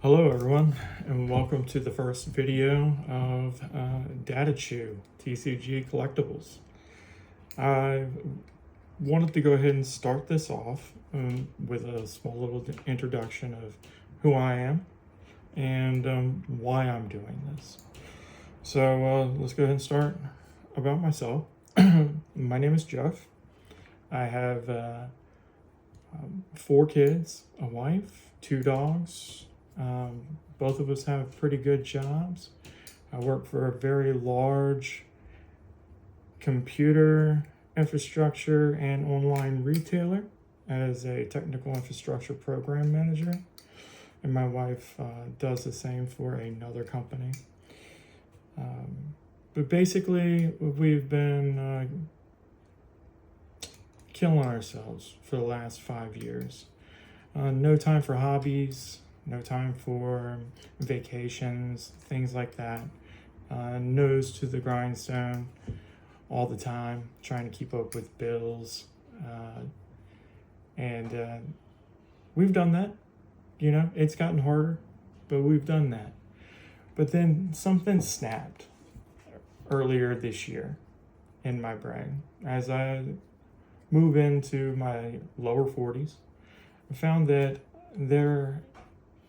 Hello everyone, and welcome to the first video of Dadachu TCG Collectibles. I wanted to go ahead and start this off with a small little introduction of who I am and why I'm doing this. So let's go ahead and start about myself. My name is Jeff. I have 4 kids, a wife, 2 dogs. Both of us have pretty good jobs. I work for a very large computer infrastructure and online retailer as a technical infrastructure program manager. And my wife does the same for another company. But basically, we've been killing ourselves for the last 5 years. No time for hobbies. No time for vacations, things like that. Nose to the grindstone all the time, trying to keep up with bills. And we've done that. You know, it's gotten harder, but we've done that. But then something snapped earlier this year in my brain. As I move into my lower 40s, I found that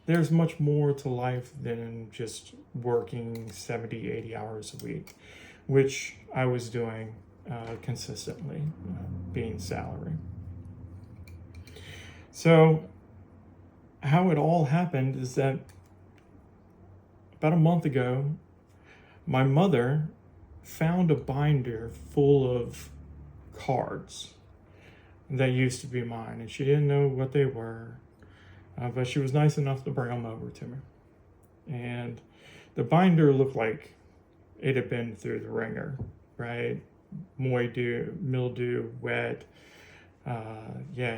there's much more to life than just working 70, 80 hours a week, which I was doing consistently, being salary. So how it all happened is that about a month ago, my mother found a binder full of cards that used to be mine, and she didn't know what they were. But she was nice enough to bring them over to me. And the binder looked like it had been through the ringer, right? Mildew, wet.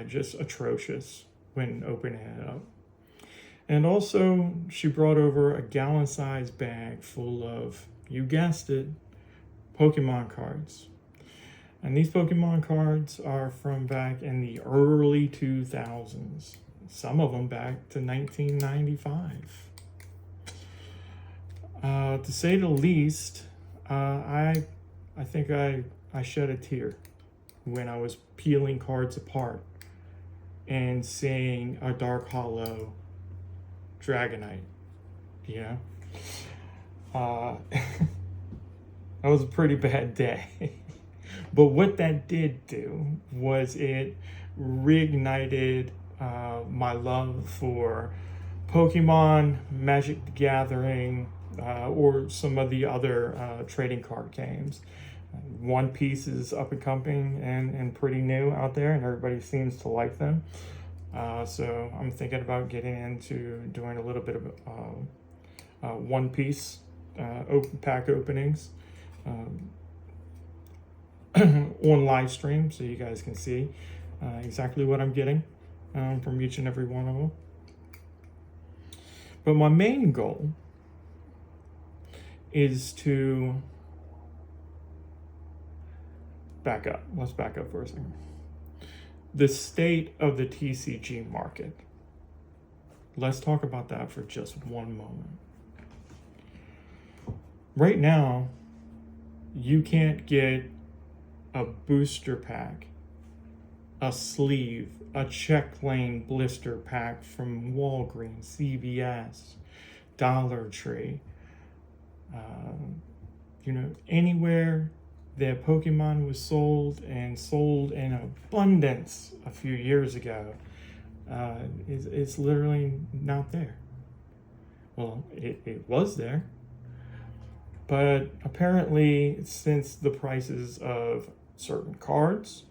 Just atrocious when opening it up. And also, she brought over a gallon-sized bag full of, you guessed it, Pokemon cards. And these Pokemon cards are from back in the early 2000s. Some of them back to 1995. To say the least, I think I shed a tear when I was peeling cards apart and seeing a Dark Hollow Dragonite, you know? That was a pretty bad day. But what that did do was it reignited my love for Pokemon, Magic the Gathering, or some of the other trading card games. One Piece is up and coming and pretty new out there, and everybody seems to like them. So I'm thinking about getting into doing a little bit of One Piece pack openings on live stream, so you guys can see exactly what I'm getting from each and every one of them. But my main goal is to back up. Let's back up for a second. The state of the TCG market. Let's talk about that for just one moment. Right now, you can't get a booster pack, a sleeve, a check lane blister pack from Walgreens, CVS, Dollar Tree, anywhere that Pokemon was sold and sold in abundance a few years ago. It's literally not there. Well, it was there, but apparently since the prices of certain cards,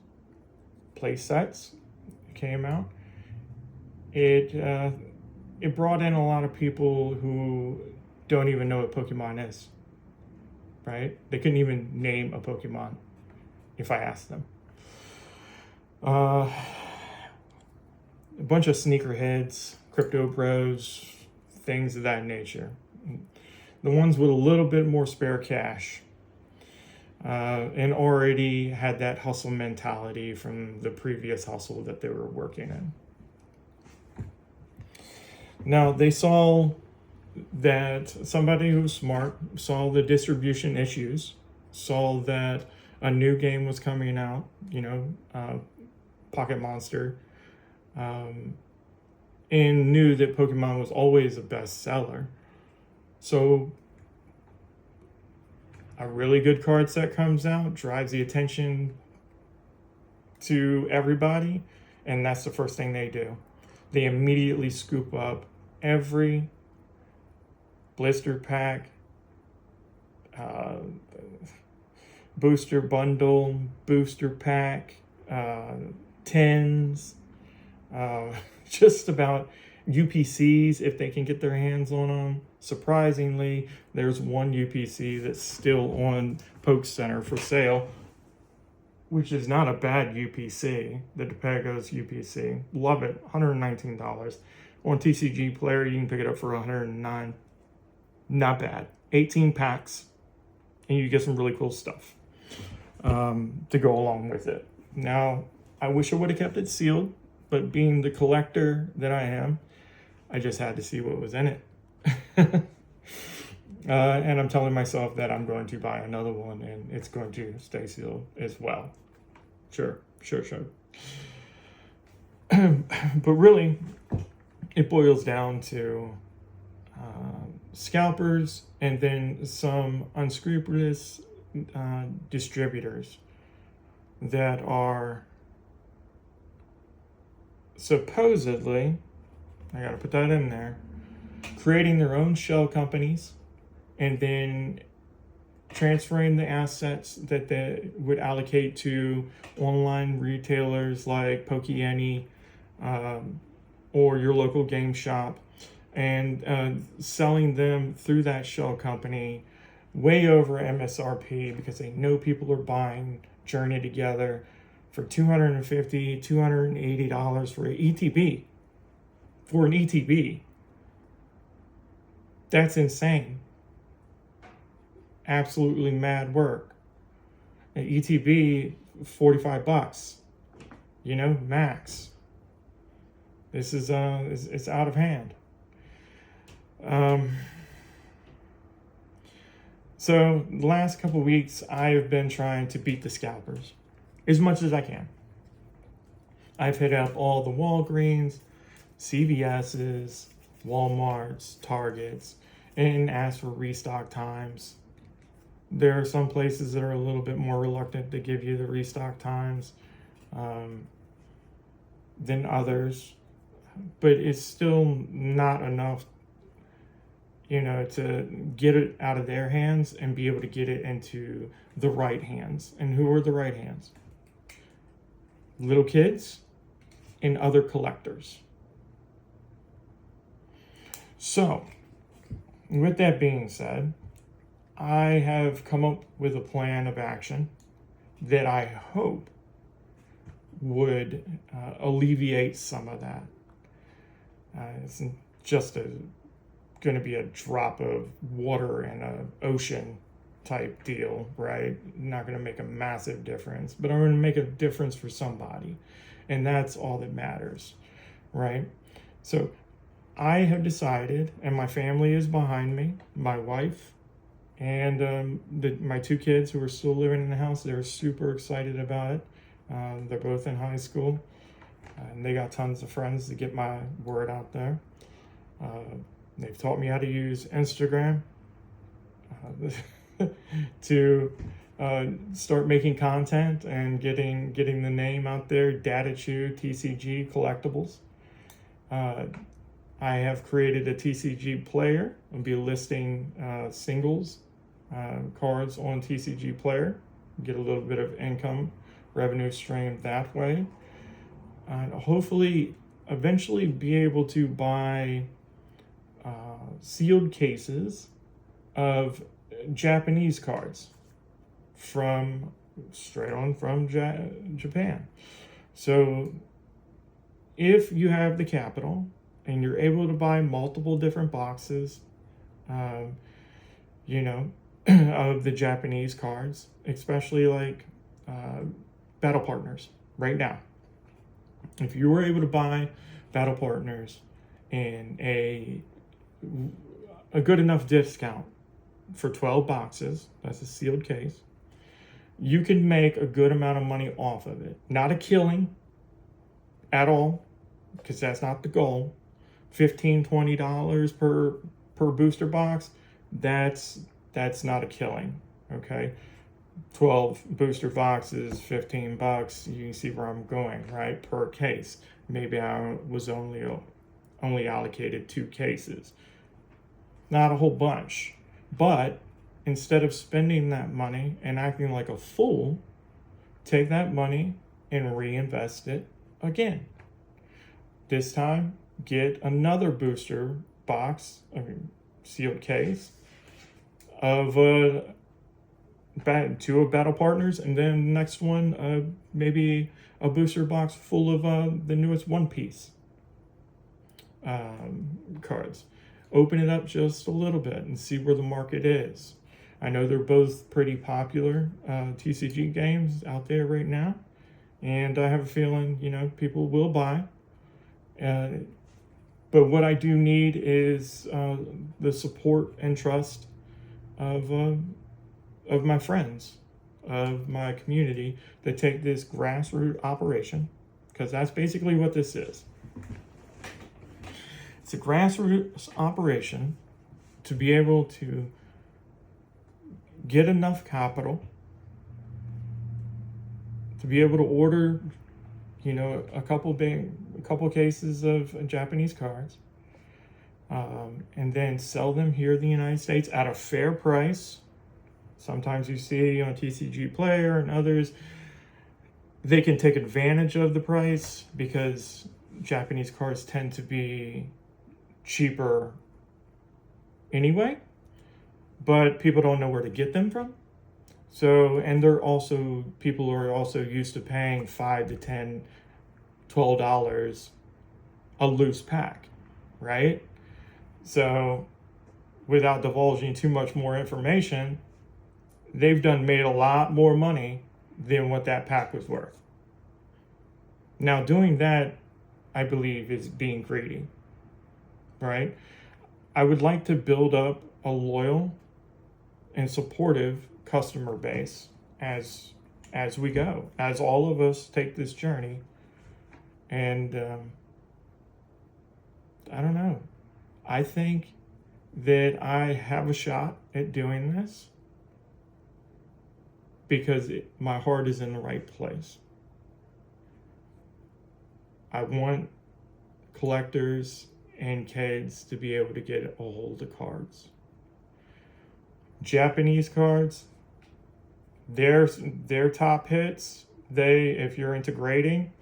play sets came out, it brought in a lot of people who don't even know what Pokemon is, right? They couldn't even name a Pokemon if I asked them. A bunch of sneakerheads, crypto bros, things of that nature. The ones with a little bit more spare cash and already had that hustle mentality from the previous hustle that they were working in. Now, they saw that somebody who was smart saw the distribution issues, saw that a new game was coming out, Pocket Monster, and knew that Pokemon was always a bestseller. So a really good card set comes out, drives the attention to everybody, and that's the first thing they do. They immediately scoop up every blister pack, booster bundle, booster pack, tins, just about UPCs if they can get their hands on them. Surprisingly, there's one UPC that's still on Poke Center for sale, which is not a bad UPC, the DePego's UPC. Love it, $119. On TCG Player, you can pick it up for $109. Not bad. 18 packs, and you get some really cool stuff to go along with it. Now, I wish I would have kept it sealed, but being the collector that I am, I just had to see what was in it. And I'm telling myself that I'm going to buy another one, and it's going to stay sealed as well. Sure. But really, it boils down to scalpers and then some unscrupulous distributors that are supposedly, I gotta put that in there, creating their own shell companies and then transferring the assets that they would allocate to online retailers like Pokeany or your local game shop, and selling them through that shell company way over MSRP because they know people are buying Journey Together for $250, $280 for an ETB. For an ETB. That's insane. Absolutely mad work. An ETB, $45, max. This is it's out of hand. So the last couple of weeks, I have been trying to beat the scalpers as much as I can. I've hit up all the Walgreens, CVS's, Walmart's, Targets, and asked for restock times. There are some places that are a little bit more reluctant to give you the restock times than others, but it's still not enough, to get it out of their hands and be able to get it into the right hands. And who are the right hands? Little kids and other collectors. So, with that being said, I have come up with a plan of action that I hope would alleviate some of that. It's just going to be a drop of water in an ocean type deal, right? Not going to make a massive difference, but I'm going to make a difference for somebody. And that's all that matters, right? So I have decided, and my family is behind me, my wife, and my two kids who are still living in the house, they're super excited about it. They're both in high school, and they got tons of friends to get my word out there. They've taught me how to use Instagram to start making content and getting the name out there. Dadachu, TCG, Collectibles. I have created a TCG player. I'll be listing singles cards on TCG player. Get a little bit of income revenue stream that way. Hopefully, eventually be able to buy sealed cases of Japanese cards from Japan. So if you have the capital and you're able to buy multiple different boxes, of the Japanese cards, especially like Battle Partners right now. If you were able to buy Battle Partners in a good enough discount for 12 boxes, that's a sealed case, you can make a good amount of money off of it. Not a killing at all, because that's not the goal. $15, $20 per booster box, that's not a killing, okay? 12 booster boxes, 15 bucks, you can see where I'm going, right? Per case. Maybe I was only allocated 2 cases. Not a whole bunch. But instead of spending that money and acting like a fool, take that money and reinvest it again. This time, get another booster box, sealed case, of 2 of Battle Partners, and then the next one, maybe a booster box full of the newest One Piece cards. Open it up just a little bit and see where the market is. I know they're both pretty popular TCG games out there right now, and I have a feeling, people will buy. But what I do need is the support and trust of my friends, of my community, that take this grassroots operation, because that's basically what this is. It's a grassroots operation to be able to get enough capital to be able to order, a couple cases of Japanese cards, and then sell them here in the United States at a fair price. Sometimes you see on TCG Player and others, they can take advantage of the price because Japanese cards tend to be cheaper anyway, but people don't know where to get them from. So, and people are also used to paying $5 to $10, $12 a loose pack, right? So, without divulging too much more information, they've made a lot more money than what that pack was worth. Now, doing that, I believe, is being greedy, right? I would like to build up a loyal and supportive customer base as we go, as all of us take this journey. And I don't know. I think that I have a shot at doing this because my heart is in the right place. I want collectors and kids to be able to get a hold of cards. Japanese cards, their top hits, if you're into grading,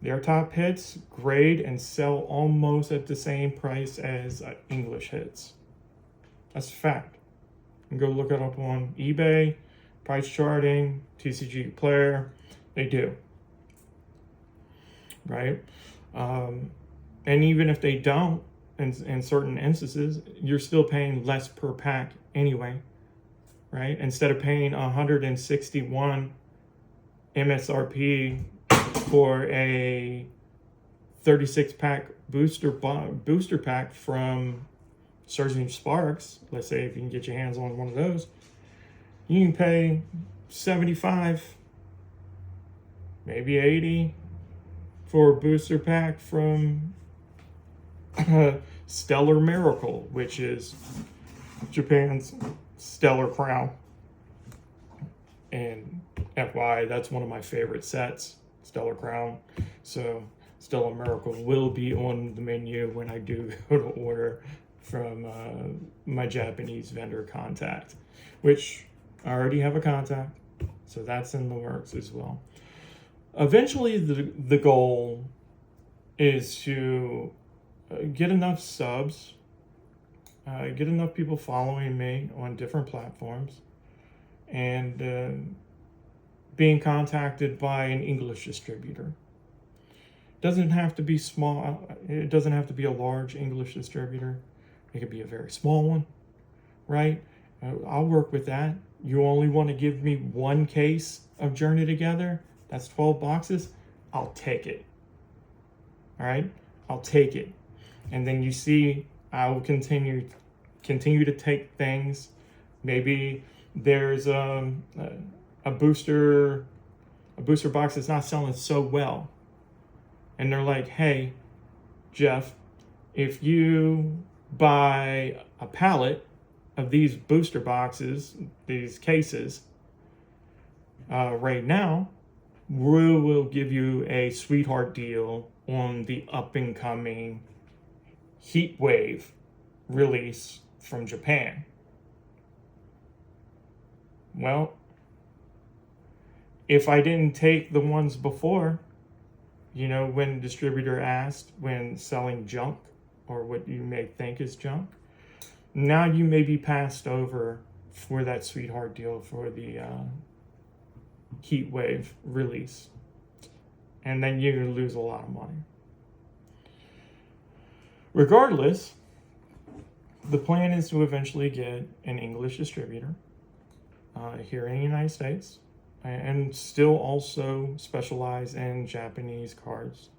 their top hits grade and sell almost at the same price as English hits. That's a fact. You can go look it up on eBay, price charting, TCG Player. They do. Right? And even if they don't, in certain instances, you're still paying less per pack anyway. Right? Instead of paying 161 MSRP for a 36-pack booster pack from Surging Sparks, let's say if you can get your hands on one of those, you can pay 75, maybe 80 for a booster pack from Stellar Miracle, which is Japan's Stellar Crown. And FYI, that's one of my favorite sets, Stellar Crown. So Stellar Miracle will be on the menu when I do go to order from my Japanese vendor contact, which I already have a contact, so that's in the works as well. Eventually, the goal is to get enough subs, get enough people following me on different platforms, and being contacted by an English distributor. Doesn't have to be small. It doesn't have to be a large English distributor. It could be a very small one, right? I'll work with that. You only want to give me 1 case of Journey Together? That's 12 boxes. I'll take it. All right? I'll take it. And then you see I will continue to take things. Maybe there's a booster box that's not selling so well, and they're like, hey, Jeff, if you buy a pallet of these booster boxes, these cases, right now, we will give you a sweetheart deal on the up and coming Heat Wave release from Japan. Well, if I didn't take the ones before, when distributor asked when selling junk or what you may think is junk, now you may be passed over for that sweetheart deal for the Heat Wave release. And then you're going to lose a lot of money. Regardless, the plan is to eventually get an English distributor here in the United States, and still also specialize in Japanese cards.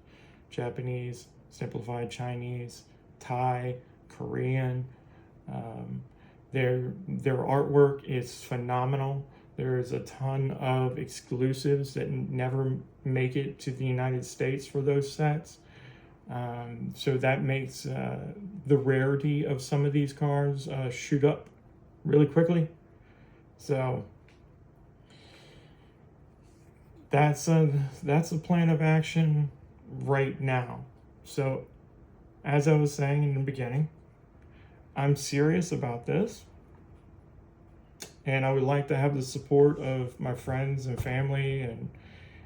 Japanese, simplified Chinese, Thai, Korean. Their artwork is phenomenal. There's a ton of exclusives that never make it to the United States for those sets. So that makes the rarity of some of these cards shoot up really quickly. So that's a plan of action right now. So as I was saying in the beginning, I'm serious about this, and I would like to have the support of my friends and family and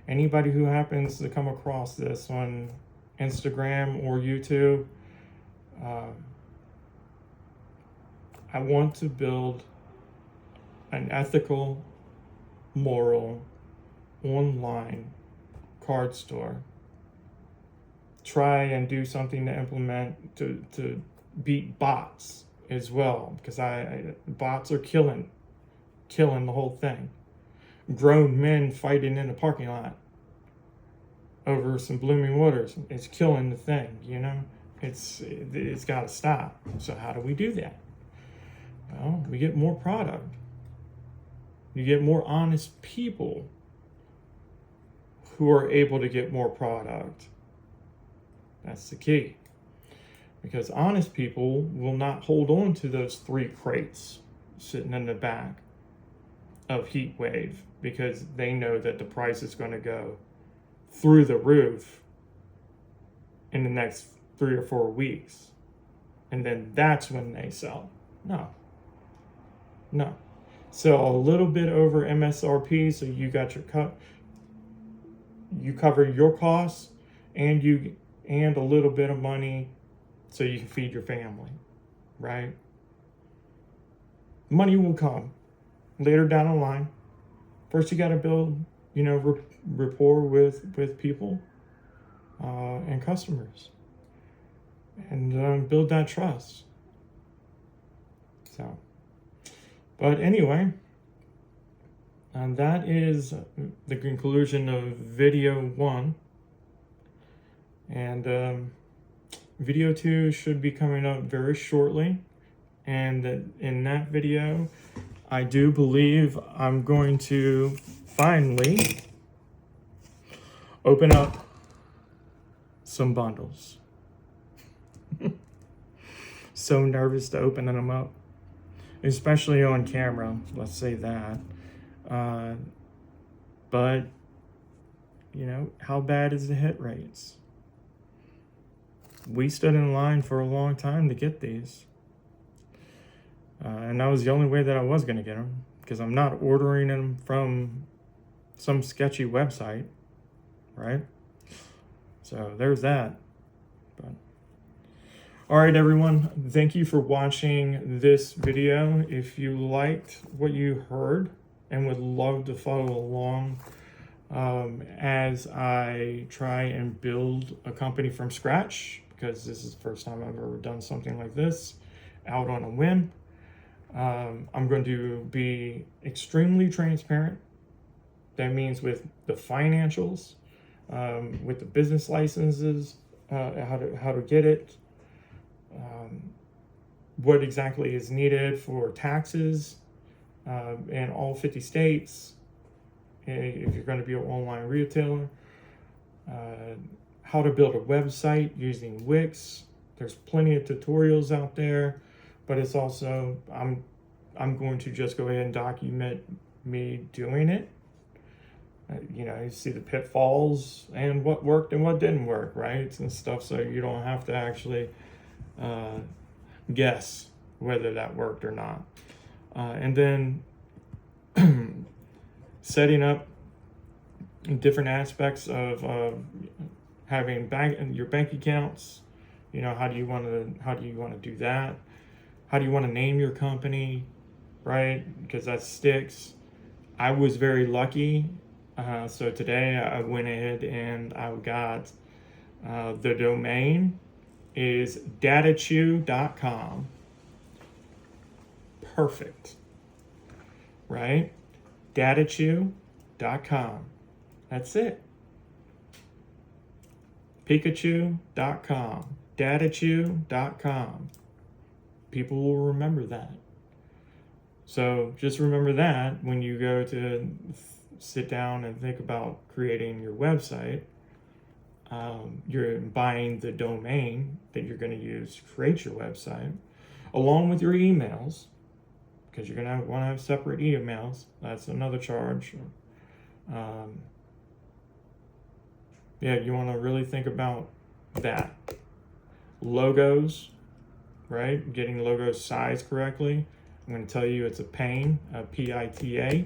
anybody who happens to come across this on Instagram or YouTube. I want to build an ethical, moral, online card store. Try and do something to implement to beat bots as well, because bots are killing the whole thing. Grown men fighting in a parking lot over some blooming waters. It's killing the thing, It's got to stop. So how do we do that? Well, we get more product. You get more honest people who are able to get more product. That's the key. Because honest people will not hold on to those 3 crates sitting in the back of Heat Wave, because they know that the price is going to go through the roof in the next 3 or 4 weeks. And then that's when they sell. No. So a little bit over MSRP, so you got your cut. You cover your costs, and a little bit of money so you can feed your family, right? Money will come later down the line. First, you got to build, rapport with people and customers, and build that trust. So, but anyway, and that is the conclusion of video 1. And video 2 should be coming up very shortly. And in that video, I do believe I'm going to finally open up some bundles. So nervous to open them up, especially on camera, let's say that. But, how bad is the hit rates? We stood in line for a long time to get these. And that was the only way that I was going to get them, because I'm not ordering them from some sketchy website, right? So there's that. But all right, everyone, thank you for watching this video. If you liked what you heard and would love to follow along as I try and build a company from scratch, because this is the first time I've ever done something like this out on a whim. I'm going to be extremely transparent. That means with the financials, with the business licenses, how to get it, what exactly is needed for taxes in all 50 states, if you're going to be an online retailer, how to build a website using Wix. There's plenty of tutorials out there, but it's also, I'm going to just go ahead and document me doing it. You see the pitfalls and what worked and what didn't work, right? And stuff, so you don't have to actually guess whether that worked or not. And then setting up different aspects of having your bank accounts. How do you want to do that? How do you want to name your company, right? Because that sticks. I was very lucky. So today I went ahead and I got the domain is Dadachu.com. Perfect. Right? Dadachu.com. That's it. Pikachu.com. Dadachu.com. People will remember that. So just remember that when you go to sit down and think about creating your website. You're buying the domain that you're going to use to create your website, along with your emails, because you're going to want to have separate emails. That's another charge. You want to really think about that. Logos, right? Getting logos sized correctly. I'm going to tell you it's a pain, PITA.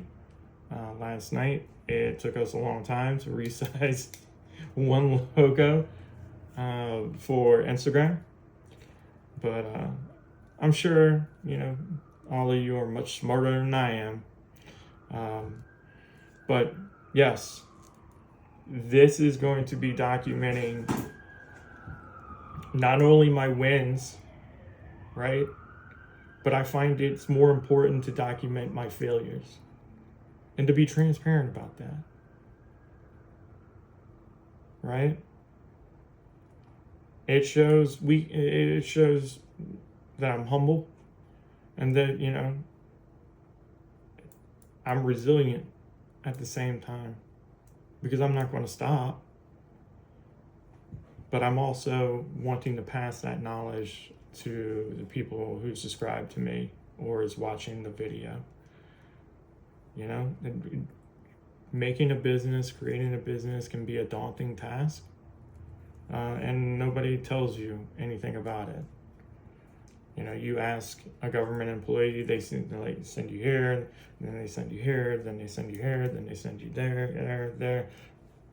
Last night, it took us a long time to resize one logo for Instagram. But I'm sure, all of you are much smarter than I am. But yes, this is going to be documenting not only my wins, right? But I find it's more important to document my failures and to be transparent about that. Right? It shows that I'm humble and that, I'm resilient at the same time, because I'm not going to stop. But I'm also wanting to pass that knowledge to the people who subscribe to me or is watching the video. Making a business, creating a business can be a daunting task, and nobody tells you anything about it. You ask a government employee, they send you here, and then they send you here, then they send you here, then they send you there. You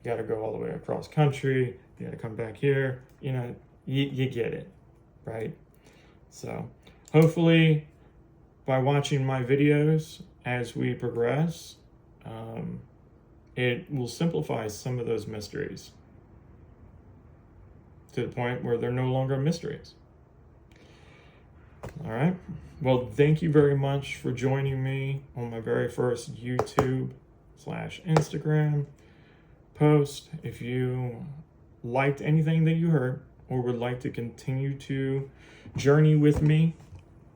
got to go all the way across country. You got to come back here. You get it, right? So hopefully by watching my videos as we progress, it will simplify some of those mysteries to the point where they're no longer mysteries. All right. Well, thank you very much for joining me on my very first YouTube/Instagram post. If you liked anything that you heard or would like to continue to journey with me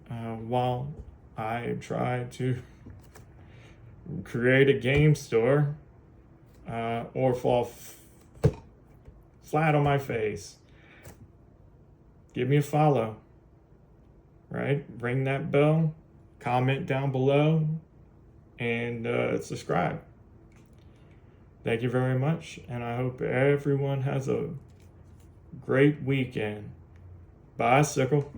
while I try to create a game store or fall flat on my face, give me a follow, right? Ring that bell, comment down below, and subscribe. Thank you very much, and I hope everyone has a great weekend. Bye, Sickle.